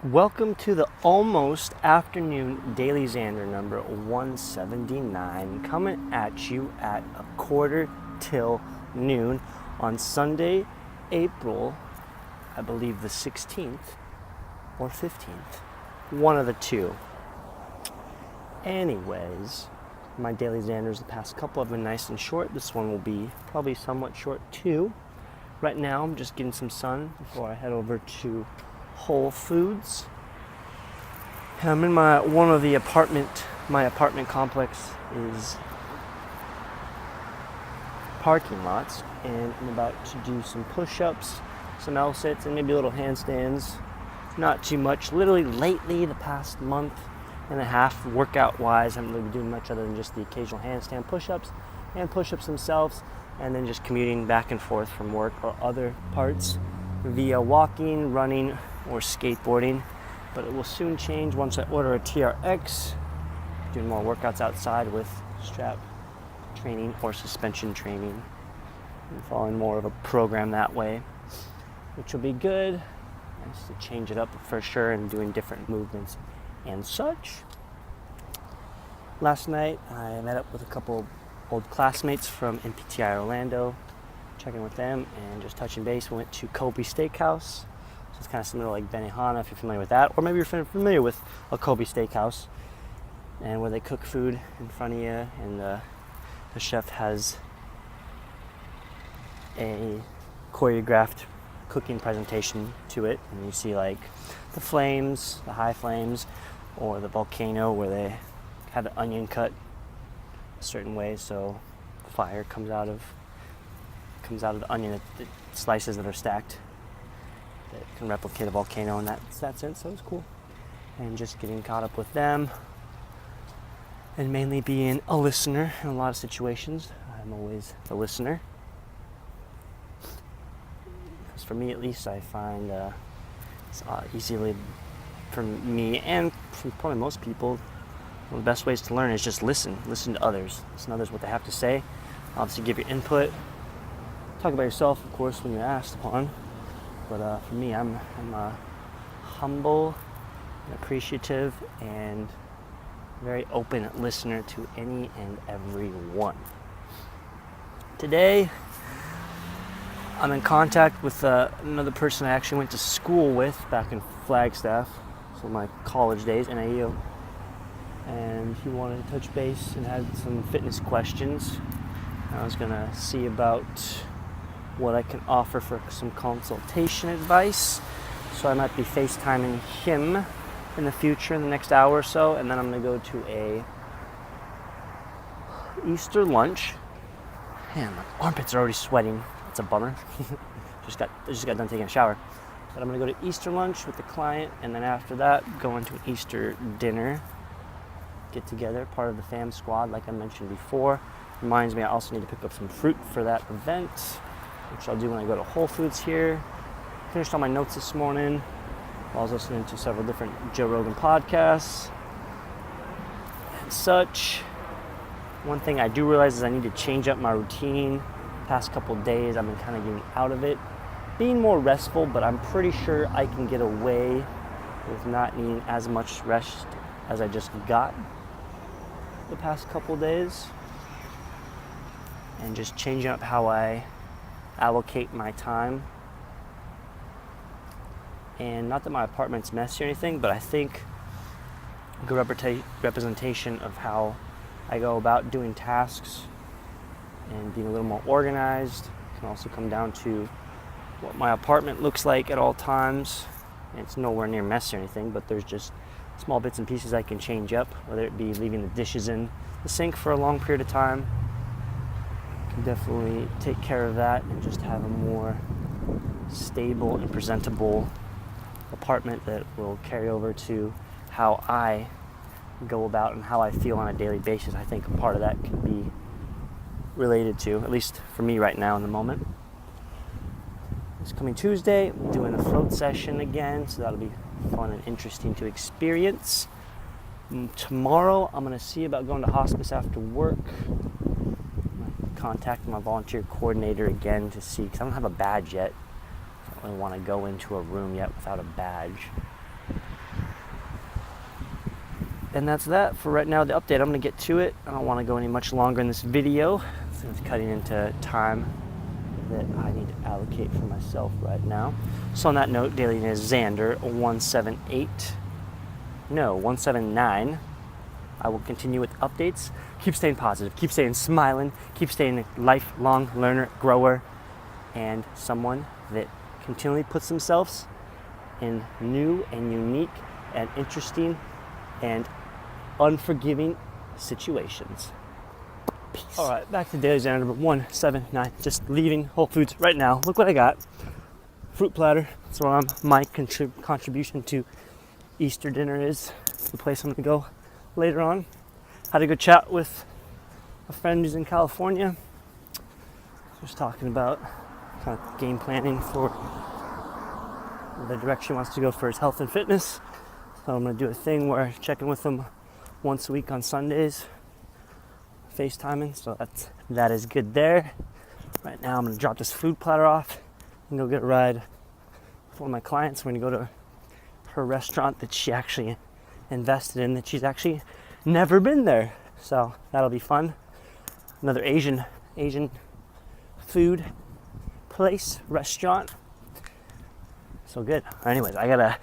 Welcome to the almost afternoon DailyXander number 179, coming at you at 1:15 on Sunday, April, I believe the 16th or 15th, one of the two. Anyways, my DailyXanders the past couple have been nice and short. This one will be probably somewhat short too. Right now I'm just getting some sun before I head over to Whole Foods. And I'm in my apartment complex is parking lots, and I'm about to do some push-ups, some L-sits, and maybe little handstands. Not too much. Literally lately, the past month and a half, workout-wise, I haven't really been doing much other than just the occasional handstand push-ups and push-ups themselves, and then just commuting back and forth from work or other parts via walking, running, or skateboarding. But it will soon change once I order a TRX, doing more workouts outside with strap training or suspension training, and following more of a program that way, which will be good. Nice to change it up for sure and doing different movements and such. Last night I met up with a couple old classmates from MPTI Orlando, checking with them and just touching base. We went to Kobe Steakhouse. So it's kind of similar like Benihana if you're familiar with that, or maybe you're familiar with a Kobe Steakhouse, and where they cook food in front of you, and the chef has a choreographed cooking presentation to it, and you see like the flames, the high flames, or the volcano where they have the onion cut a certain way so fire comes out of the onion, the slices that are stacked, that can replicate a volcano in that sense. So it was cool. And just getting caught up with them, and mainly being a listener in a lot of situations. I'm always the listener, because for me at least, I find it's easily, for me and for probably most people, one of the best ways to learn is just listen to others, what they have to say. Obviously give your input, talk about yourself of course when you're asked upon, but for me, I'm a humble and appreciative and very open listener to any and everyone. Today I'm in contact with another person I actually went to school with back in Flagstaff, so my college days, NAU, and he wanted to touch base and had some fitness questions. I was gonna see about what I can offer for some consultation advice, so I might be FaceTiming him in the future, in the next hour or so, and then I'm gonna go to a Easter lunch. Man, my armpits are already sweating. It's a bummer. just got done taking a shower. But I'm gonna go to Easter lunch with the client, and then after that, go into an Easter dinner, get together, part of the fam squad, like I mentioned before. Reminds me, I also need to pick up some fruit for that event, which I'll do when I go to Whole Foods here. Finished all my notes this morning. I was listening to several different Joe Rogan podcasts and such. One thing I do realize is I need to change up my routine. Past couple days I've been kind of getting out of it, being more restful, but I'm pretty sure I can get away with not needing as much rest as I just got the past couple days, and just changing up how I allocate my time. And not that my apartment's messy or anything, but I think a good representation of how I go about doing tasks and being a little more organized can also come down to what my apartment looks like at all times. And it's nowhere near messy or anything, but there's just small bits and pieces I can change up, whether it be leaving the dishes in the sink for a long period of time. I can definitely take care of that and just have a more stable and presentable apartment that will carry over to how I go about and how I feel on a daily basis. I think a part of that can be related to, at least for me right now in the moment. This coming Tuesday, I'm doing a float session again, so that'll be fun and interesting to experience. Tomorrow, I'm going to see about going to hospice after work. I'm going to contact my volunteer coordinator again to see, because I don't have a badge yet. I don't really want to go into a room yet without a badge. and that's that for right now, the update. I'm going to get to it. I don't want to go any much longer in this video since it's cutting into time that I need to allocate for myself right now. So on that note, DailyXander 179. I will continue with updates. Keep staying positive, keep staying smiling, keep staying a lifelong learner, grower, and someone that continually puts themselves in new and unique and interesting and unforgiving situations. Peace. All right, back to DailyXander number 179. Just leaving Whole Foods right now. Look what I got. Fruit platter. That's what my contribution to Easter dinner is. It's the place I'm going to go later on. Had a good chat with a friend who's in California. Just talking about kind of game planning for the direction he wants to go for his health and fitness. So I'm going to do a thing where I check in with him once a week on Sundays, FaceTiming, so that is good there. Right now I'm going to drop this food platter off and go get a ride with one of my clients. We're going to go to her restaurant that she actually invested in, that she's actually never been there. So that'll be fun. Another Asian food place, restaurant. So good. Anyways, I gotta